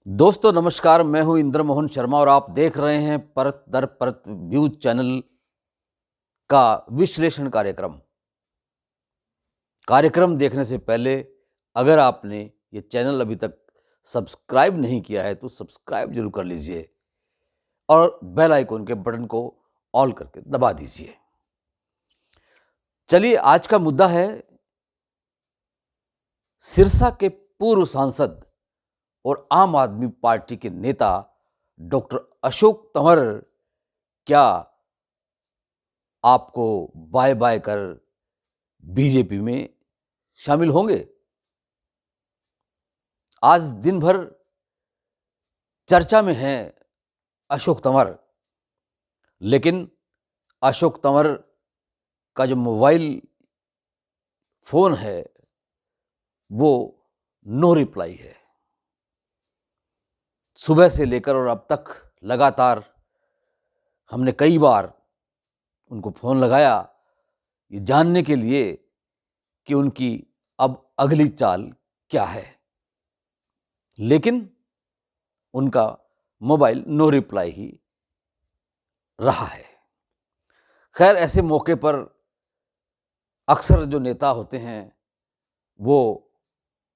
दोस्तों नमस्कार, मैं हूं इंद्र मोहन शर्मा और आप देख रहे हैं परत दर परत व्यूज चैनल का विश्लेषण कार्यक्रम देखने से पहले अगर आपने ये चैनल अभी तक सब्सक्राइब नहीं किया है तो सब्सक्राइब जरूर कर लीजिए और बेल आइकन के बटन को ऑल करके दबा दीजिए। चलिए, आज का मुद्दा है सिरसा के पूर्व सांसद और आम आदमी पार्टी के नेता डॉक्टर अशोक तंवर क्या आपको बाय बाय कर बीजेपी में शामिल होंगे? आज दिन भर चर्चा में हैं अशोक तंवर, लेकिन अशोक तंवर का जो मोबाइल फोन है वो नो रिप्लाई है। सुबह से लेकर और अब तक लगातार हमने कई बार उनको फ़ोन लगाया ये जानने के लिए कि उनकी अब अगली चाल क्या है, लेकिन उनका मोबाइल नो रिप्लाई ही रहा है। खैर, ऐसे मौके पर अक्सर जो नेता होते हैं वो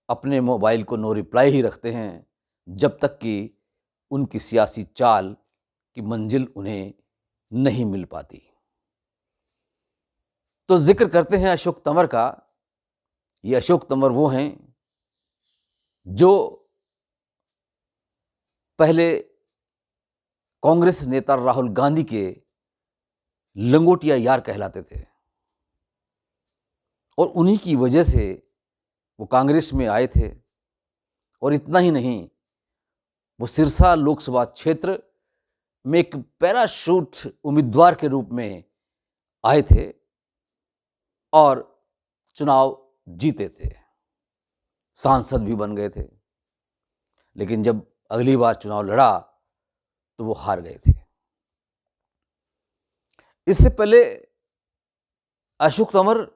अपने मोबाइल को नो रिप्लाई ही रखते हैं जब तक कि उनकी सियासी चाल की मंजिल उन्हें नहीं मिल पाती। तो जिक्र करते हैं अशोक तंवर का। ये अशोक तंवर वो हैं जो पहले कांग्रेस नेता राहुल गांधी के लंगोटिया यार कहलाते थे और उन्हीं की वजह से वो कांग्रेस में आए थे। और इतना ही नहीं, वो सिरसा लोकसभा क्षेत्र में एक पैराशूट उम्मीदवार के रूप में आए थे और चुनाव जीते थे, सांसद भी बन गए थे। लेकिन जब अगली बार चुनाव लड़ा तो वो हार गए थे। इससे पहले अशोक तंवर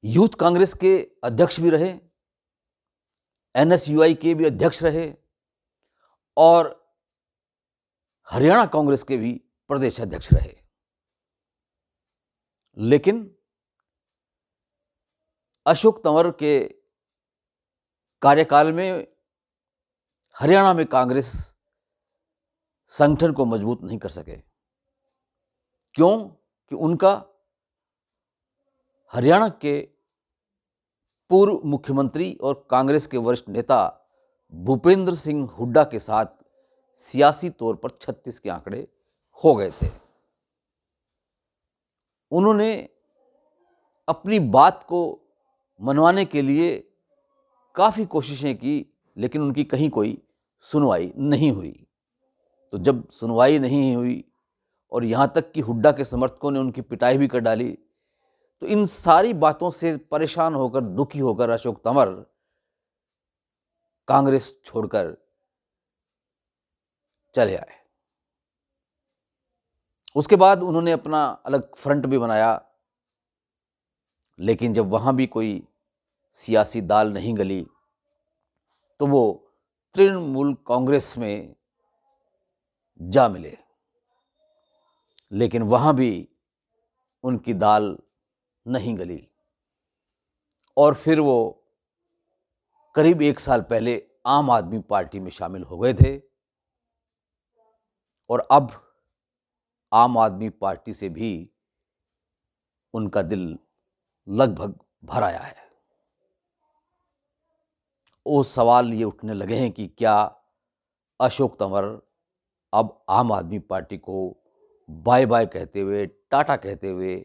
यूथ कांग्रेस के अध्यक्ष भी रहे, एनएसयूआई के भी अध्यक्ष रहे और हरियाणा कांग्रेस के भी प्रदेश अध्यक्ष रहे। लेकिन अशोक तंवर के कार्यकाल में हरियाणा में कांग्रेस संगठन को मजबूत नहीं कर सके। क्यों? कि उनका हरियाणा के पूर्व मुख्यमंत्री और कांग्रेस के वरिष्ठ नेता भूपेंद्र सिंह हुड्डा के साथ सियासी तौर पर 36 के आंकड़े हो गए थे। उन्होंने अपनी बात को मनवाने के लिए काफ़ी कोशिशें की, लेकिन उनकी कहीं कोई सुनवाई नहीं हुई। तो जब सुनवाई नहीं हुई और यहाँ तक कि हुड्डा के समर्थकों ने उनकी पिटाई भी कर डाली, तो इन सारी बातों से परेशान होकर, दुखी होकर अशोक तंवर कांग्रेस छोड़कर चले आए। उसके बाद उन्होंने अपना अलग फ्रंट भी बनाया, लेकिन जब वहां भी कोई सियासी दाल नहीं गली तो वो तृणमूल कांग्रेस में जा मिले। लेकिन वहां भी उनकी दाल नहीं गली और फिर वो करीब 1 साल पहले आम आदमी पार्टी में शामिल हो गए थे और अब आम आदमी पार्टी से भी उनका दिल लगभग भर आया है। वो सवाल ये उठने लगे हैं कि क्या अशोक तंवर अब आम आदमी पार्टी को बाय बाय कहते हुए, टाटा कहते हुए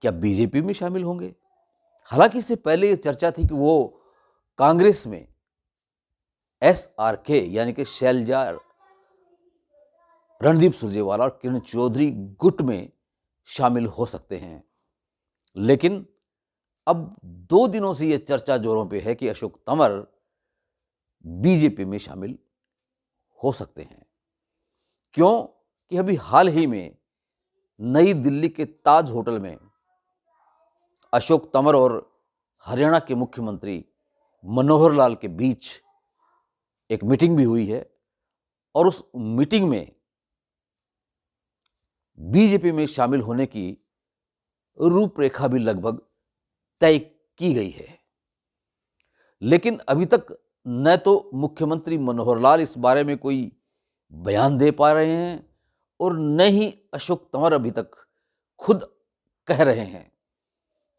क्या बीजेपी में शामिल होंगे? हालांकि इससे पहले ये चर्चा थी कि वो कांग्रेस में एसआरके यानी कि शैलजा, रणदीप सुरजेवाला और किरण चौधरी गुट में शामिल हो सकते हैं। लेकिन अब 2 दिनों से यह चर्चा जोरों पे है कि अशोक तंवर बीजेपी में शामिल हो सकते हैं। क्यों? कि अभी हाल ही में नई दिल्ली के ताज होटल में अशोक तंवर और हरियाणा के मुख्यमंत्री मनोहर लाल के बीच एक मीटिंग भी हुई है और उस मीटिंग में बीजेपी में शामिल होने की रूपरेखा भी लगभग तय की गई है। लेकिन अभी तक न तो मुख्यमंत्री मनोहर लाल इस बारे में कोई बयान दे पा रहे हैं और न ही अशोक तंवर अभी तक खुद कह रहे हैं।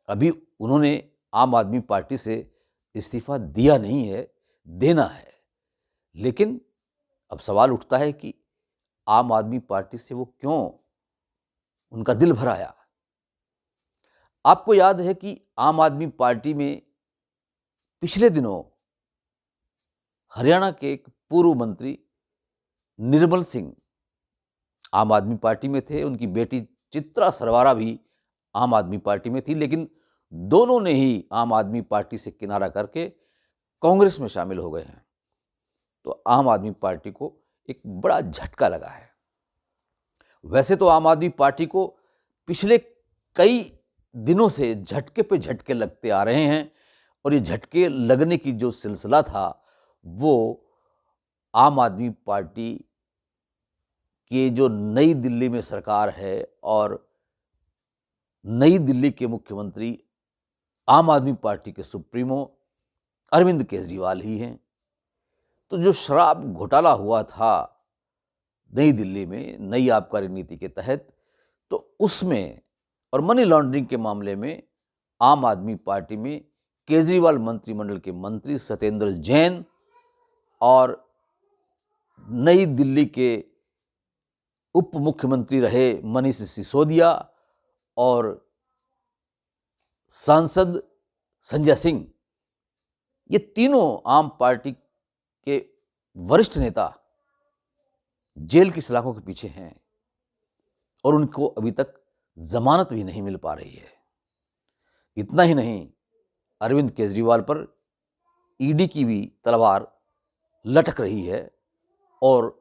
अभी उन्होंने आम आदमी पार्टी से इस्तीफा दिया नहीं है, देना है। लेकिन अब सवाल उठता है कि आम आदमी पार्टी से वो क्यों उनका दिल भर आया। आपको याद है कि आम आदमी पार्टी में पिछले दिनों हरियाणा के एक पूर्व मंत्री निर्मल सिंह आम आदमी पार्टी में थे, उनकी बेटी चित्रा सरवारा भी आम आदमी पार्टी में थी, लेकिन दोनों ने ही आम आदमी पार्टी से किनारा करके कांग्रेस में शामिल हो गए हैं। तो आम आदमी पार्टी को एक बड़ा झटका लगा है। वैसे तो आम आदमी पार्टी को पिछले कई दिनों से झटके पे झटके लगते आ रहे हैं और ये झटके लगने की जो सिलसिला था वो आम आदमी पार्टी की जो नई दिल्ली में सरकार है और नई दिल्ली के मुख्यमंत्री आम आदमी पार्टी के सुप्रीमो अरविंद केजरीवाल ही हैं। तो जो शराब घोटाला हुआ था नई दिल्ली में नई आबकारी नीति के तहत, तो उसमें और मनी लॉन्ड्रिंग के मामले में आम आदमी पार्टी में केजरीवाल मंत्रिमंडल के मंत्री सत्येंद्र जैन और नई दिल्ली के उप मुख्यमंत्री रहे मनीष सिसोदिया और सांसद संजय सिंह, ये तीनों आम पार्टी के वरिष्ठ नेता जेल की सलाखों के पीछे हैं और उनको अभी तक जमानत भी नहीं मिल पा रही है। इतना ही नहीं, अरविंद केजरीवाल पर ईडी की भी तलवार लटक रही है और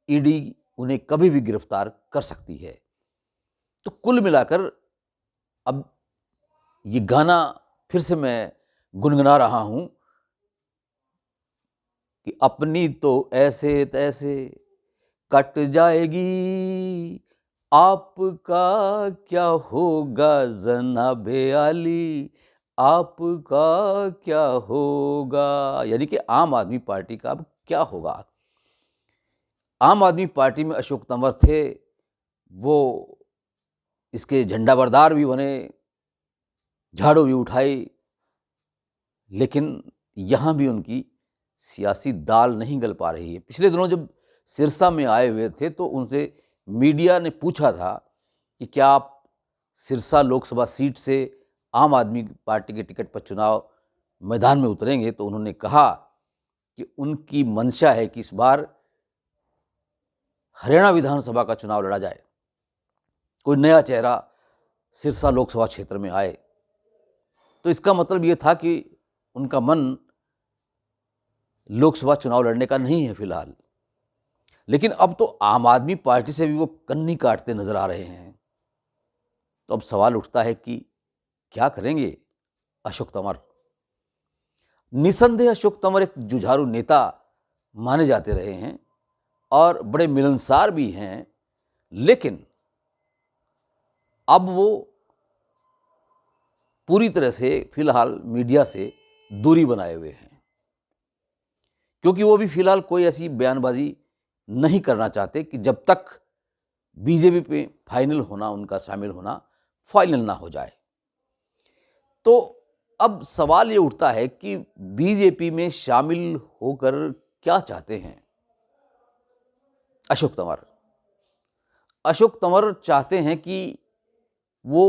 ईडी उन्हें कभी भी गिरफ्तार कर सकती है। तो कुल मिलाकर अब ये गाना फिर से मैं गुनगुना रहा हूं कि अपनी तो ऐसे तैसे कट जाएगी, आपका क्या होगा जनाबे आली, आपका क्या होगा। यानी कि आम आदमी पार्टी का अब क्या होगा। आम आदमी पार्टी में अशोक तंवर थे, वो इसके झंडा बरदार भी बने, झाड़ू भी उठाई, लेकिन यहाँ भी उनकी सियासी दाल नहीं गल पा रही है। पिछले दिनों जब सिरसा में आए हुए थे तो उनसे मीडिया ने पूछा था कि क्या आप सिरसा लोकसभा सीट से आम आदमी पार्टी के टिकट पर चुनाव मैदान में उतरेंगे, तो उन्होंने कहा कि उनकी मंशा है कि इस बार हरियाणा विधानसभा का चुनाव लड़ा जाए, कोई नया चेहरा सिरसा लोकसभा क्षेत्र में आए। तो इसका मतलब ये था कि उनका मन लोकसभा चुनाव लड़ने का नहीं है फिलहाल। लेकिन अब तो आम आदमी पार्टी से भी वो कन्नी काटते नजर आ रहे हैं। तो अब सवाल उठता है कि क्या करेंगे अशोक तंवर। निसंदेह अशोक तंवर एक जुझारू नेता माने जाते रहे हैं और बड़े मिलनसार भी हैं, लेकिन अब वो पूरी तरह से फिलहाल मीडिया से दूरी बनाए हुए हैं, क्योंकि वो भी फिलहाल कोई ऐसी बयानबाजी नहीं करना चाहते कि जब तक बीजेपी पे फाइनल होना, उनका शामिल होना फाइनल ना हो जाए। तो अब सवाल ये उठता है कि बीजेपी में शामिल होकर क्या चाहते हैं अशोक तंवर। अशोक तंवर चाहते हैं कि वो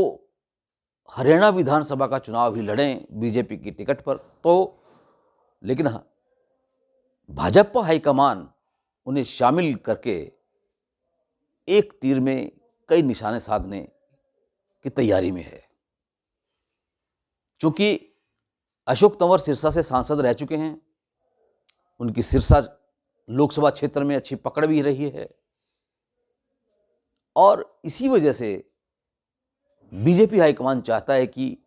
हरियाणा विधानसभा का चुनाव भी लड़ें बीजेपी की टिकट पर, तो लेकिन भाजपा हाईकमान उन्हें शामिल करके एक तीर में कई निशाने साधने की तैयारी में है। चूंकि अशोक तंवर सिरसा से सांसद रह चुके हैं, उनकी सिरसा लोकसभा क्षेत्र में अच्छी पकड़ भी रही है और इसी वजह से बीजेपी हाईकमान चाहता है कि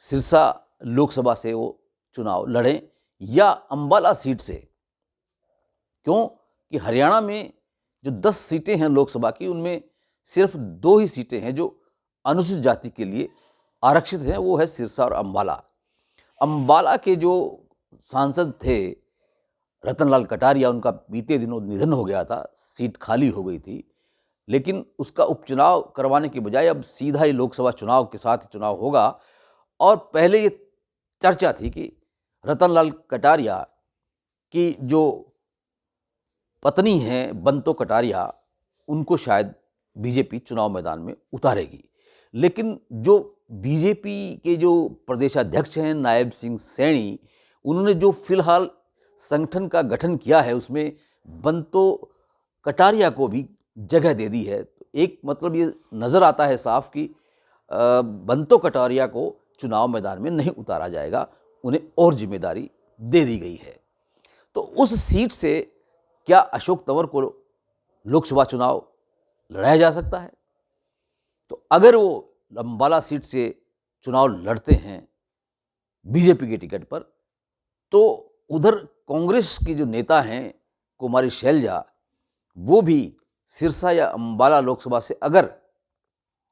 सिरसा लोकसभा से वो चुनाव लड़ें या अंबाला सीट से क्यों कि हरियाणा में जो 10 सीटें हैं लोकसभा की, उनमें सिर्फ 2 ही सीटें हैं जो अनुसूचित जाति के लिए आरक्षित हैं, वो है सिरसा और अम्बाला। अम्बाला के जो सांसद थे रतनलाल कटारिया, उनका बीते दिनों निधन हो गया था, सीट खाली हो गई थी, लेकिन उसका उपचुनाव करवाने के बजाय अब सीधा ही लोकसभा चुनाव के साथ ही चुनाव होगा। और पहले ये चर्चा थी कि रतनलाल कटारिया की जो पत्नी हैं बंतो कटारिया, उनको शायद बीजेपी चुनाव मैदान में उतारेगी। लेकिन जो बीजेपी के जो प्रदेशाध्यक्ष हैं नायब सिंह सैनी, उन्होंने जो फिलहाल संगठन का गठन किया है उसमें बंतो कटारिया को भी जगह दे दी है। तो एक मतलब ये नज़र आता है साफ कि बंतो कटारिया को चुनाव मैदान में नहीं उतारा जाएगा, उन्हें और जिम्मेदारी दे दी गई है। तो उस सीट से क्या अशोक तंवर को लोकसभा चुनाव लड़ाया जा सकता है? तो अगर वो अम्बाला सीट से चुनाव लड़ते हैं बीजेपी के टिकट पर, तो उधर कांग्रेस की जो नेता हैं कुमारी शैलजा, वो भी सिरसा या अम्बाला लोकसभा से अगर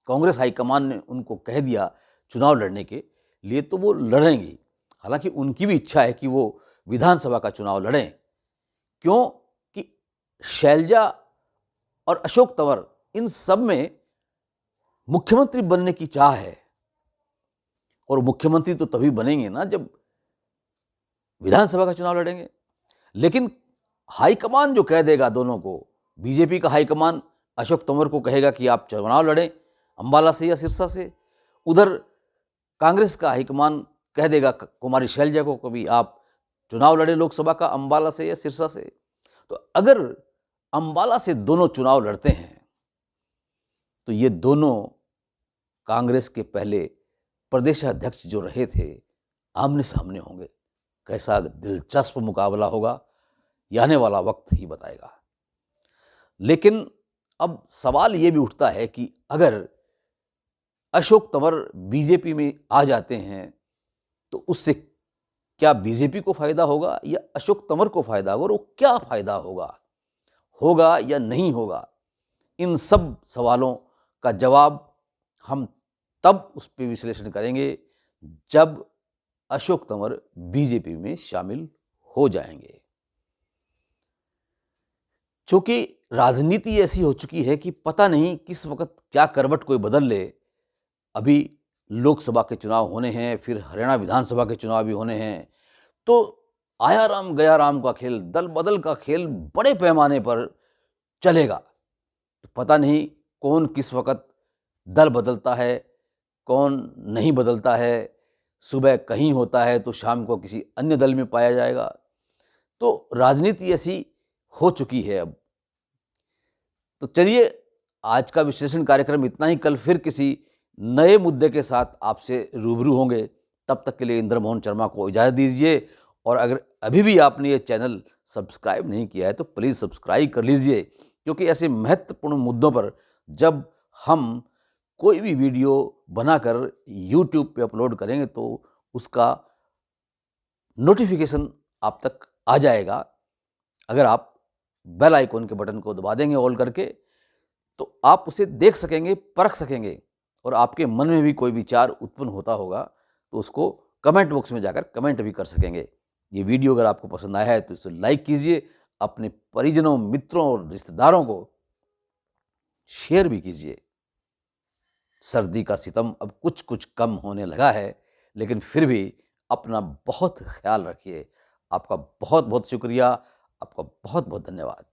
कांग्रेस हाईकमान ने उनको कह दिया चुनाव लड़ने के लिए, तो वो लड़ेंगी। हालांकि उनकी भी इच्छा है कि वो विधानसभा का चुनाव लड़ें, क्यों कि शैलजा और अशोक तंवर, इन सब में मुख्यमंत्री बनने की चाह है। और मुख्यमंत्री तो तभी बनेंगे ना जब विधानसभा का चुनाव लड़ेंगे। लेकिन हाईकमान जो कह देगा दोनों को, बीजेपी का हाईकमान अशोक तंवर को कहेगा कि आप चुनाव लड़ें अम्बाला से या सिरसा से, उधर कांग्रेस का हाईकमान कह देगा कुमारी शैलजा को कभी आप चुनाव लड़ें लोकसभा का अम्बाला से या सिरसा से। तो अगर अम्बाला से दोनों चुनाव लड़ते हैं तो ये दोनों कांग्रेस के पहले प्रदेशाध्यक्ष जो रहे थे आमने सामने होंगे। कैसा दिलचस्प मुकाबला होगा ये आने वाला वक्त ही बताएगा। लेकिन अब सवाल ये भी उठता है कि अगर अशोक तंवर बीजेपी में आ जाते हैं तो उससे क्या बीजेपी को फायदा होगा या अशोक तंवर को फायदा होगा, और वो क्या फायदा होगा या नहीं होगा? इन सब सवालों का जवाब हम तब उस पर विश्लेषण करेंगे जब अशोक तंवर बीजेपी में शामिल हो जाएंगे। चूंकि राजनीति ऐसी हो चुकी है कि पता नहीं किस वक्त क्या करवट कोई बदल ले। अभी लोकसभा के चुनाव होने हैं, फिर हरियाणा विधानसभा के चुनाव भी होने हैं, तो आया राम गया राम का खेल, दल बदल का खेल बड़े पैमाने पर चलेगा। तो पता नहीं कौन किस वक्त दल बदलता है, कौन नहीं बदलता है, सुबह कहीं होता है तो शाम को किसी अन्य दल में पाया जाएगा। तो राजनीति ऐसी हो चुकी है अब। तो चलिए, आज का विश्लेषण कार्यक्रम इतना ही। कल फिर किसी नए मुद्दे के साथ आपसे रूबरू होंगे। तब तक के लिए इंद्रमोहन शर्मा को इजाज़त दीजिए। और अगर अभी भी आपने ये चैनल सब्सक्राइब नहीं किया है तो प्लीज़ सब्सक्राइब कर लीजिए, क्योंकि ऐसे महत्वपूर्ण मुद्दों पर जब हम कोई भी वीडियो बनाकर YouTube पे अपलोड करेंगे तो उसका नोटिफिकेशन आप तक आ जाएगा। अगर आप बेल आइकॉन के बटन को दबा देंगे ऑल करके, तो आप उसे देख सकेंगे, परख सकेंगे, और आपके मन में भी कोई विचार उत्पन्न होता होगा तो उसको कमेंट बॉक्स में जाकर कमेंट भी कर सकेंगे। ये वीडियो अगर आपको पसंद आया है तो इसे लाइक कीजिए, अपने परिजनों, मित्रों और रिश्तेदारों को शेयर भी कीजिए। सर्दी का सितम अब कुछ कुछ कम होने लगा है, लेकिन फिर भी अपना बहुत ख्याल रखिए। आपका बहुत बहुत शुक्रिया, आपका बहुत बहुत धन्यवाद।